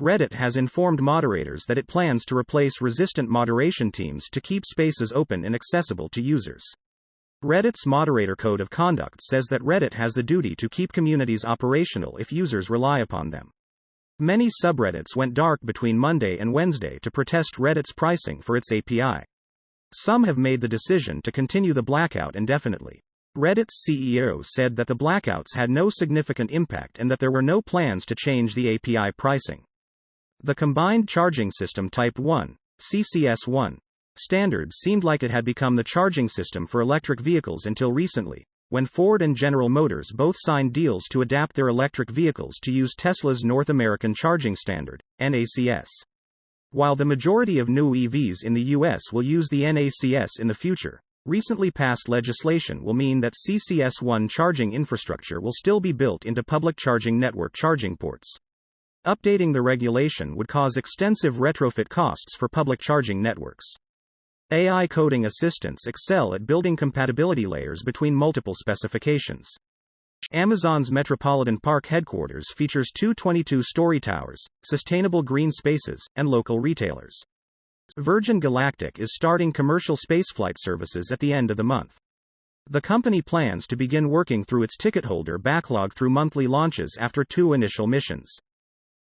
Reddit has informed moderators that it plans to replace resistant moderation teams to keep spaces open and accessible to users. Reddit's moderator code of conduct says that Reddit has the duty to keep communities operational if users rely upon them. Many subreddits went dark between Monday and Wednesday to protest Reddit's pricing for its API. Some have made the decision to continue the blackout indefinitely. Reddit's CEO said that the blackouts had no significant impact and that there were no plans to change the API pricing. The Combined Charging System Type 1, CCS1, standard seemed like it had become the charging system for electric vehicles until recently, when Ford and General Motors both signed deals to adapt their electric vehicles to use Tesla's North American Charging Standard, NACS. While the majority of new EVs in the US will use the NACS in the future, recently passed legislation will mean that CCS1 charging infrastructure will still be built into public charging network charging ports. Updating the regulation would cause extensive retrofit costs for public charging networks. AI coding assistants excel at building compatibility layers between multiple specifications. Amazon's Metropolitan Park headquarters features two 22-story towers, sustainable green spaces, and local retailers. Virgin Galactic is starting commercial spaceflight services at the end of the month. The company plans to begin working through its ticket holder backlog through monthly launches after 2 initial missions.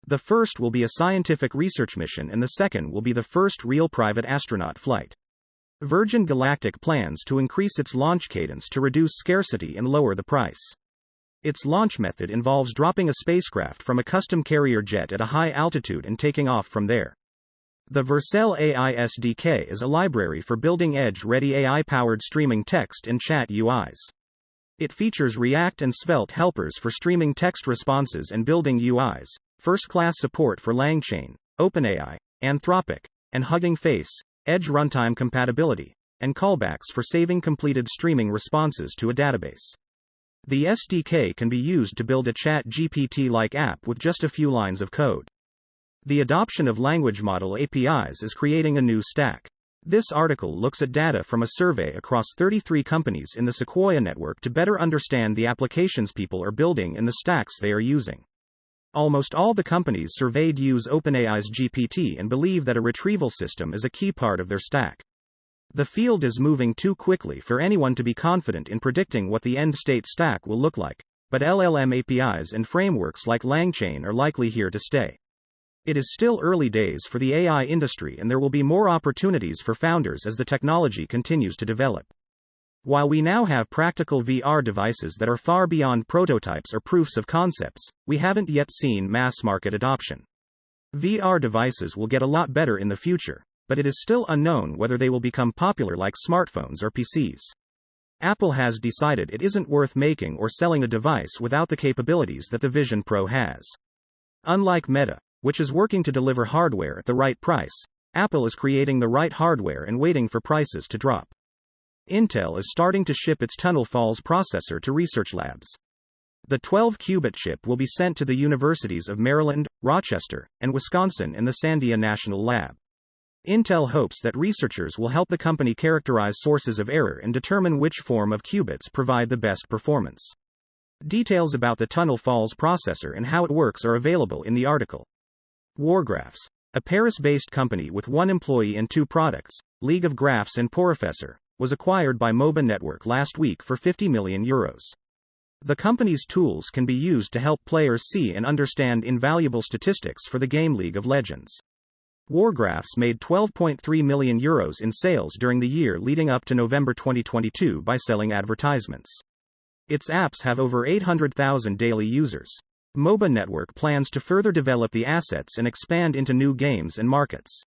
The first will be a scientific research mission and the second will be the first real private astronaut flight. Virgin Galactic plans to increase its launch cadence to reduce scarcity and lower the price. Its launch method involves dropping a spacecraft from a custom carrier jet at a high altitude and taking off from there. The Vercel AI SDK is a library for building edge-ready AI-powered streaming text and chat UIs. It features React and Svelte helpers for streaming text responses and building UIs, first-class support for LangChain, OpenAI, Anthropic, and Hugging Face, Edge runtime compatibility, and callbacks for saving completed streaming responses to a database. The SDK can be used to build a ChatGPT-like app with just a few lines of code. The adoption of language model APIs is creating a new stack. This article looks at data from a survey across 33 companies in the Sequoia network to better understand the applications people are building and the stacks they are using. Almost all the companies surveyed use OpenAI's GPT and believe that a retrieval system is a key part of their stack. The field is moving too quickly for anyone to be confident in predicting what the end-state stack will look like, but LLM APIs and frameworks like LangChain are likely here to stay. It is still early days for the AI industry and there will be more opportunities for founders as the technology continues to develop. While we now have practical VR devices that are far beyond prototypes or proofs of concepts, we haven't yet seen mass market adoption. VR devices will get a lot better in the future, but it is still unknown whether they will become popular like smartphones or PCs. Apple has decided it isn't worth making or selling a device without the capabilities that the Vision Pro has. Unlike Meta, which is working to deliver hardware at the right price, Apple is creating the right hardware and waiting for prices to drop. Intel is starting to ship its Tunnel Falls processor to research labs. The 12-qubit chip will be sent to the universities of Maryland, Rochester, and Wisconsin and the Sandia National Lab. Intel hopes that researchers will help the company characterize sources of error and determine which form of qubits provide the best performance. Details about the Tunnel Falls processor and how it works are available in the article. Wargraphs, a Paris-based company with 1 employee and 2 products, League of Graphs and Professor, was acquired by MOBA Network last week for €50 million. The company's tools can be used to help players see and understand invaluable statistics for the game League of Legends. Wargraphs made €12.3 million in sales during the year leading up to November 2022 by selling advertisements. Its apps have over 800,000 daily users. MOBA Network plans to further develop the assets and expand into new games and markets.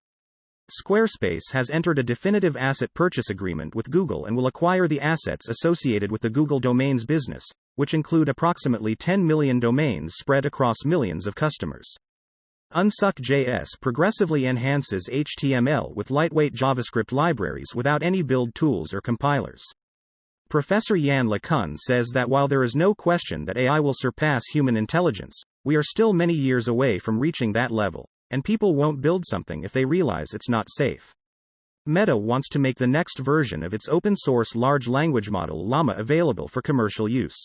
Squarespace has entered a definitive asset purchase agreement with Google and will acquire the assets associated with the Google Domains business, which include approximately 10 million domains spread across millions of customers. UnsuckJS progressively enhances HTML with lightweight JavaScript libraries without any build tools or compilers. Professor Yan LeCun says that while there is no question that AI will surpass human intelligence, we are still many years away from reaching that level, and people won't build something if they realize it's not safe. Meta wants to make the next version of its open-source large language model Llama available for commercial use.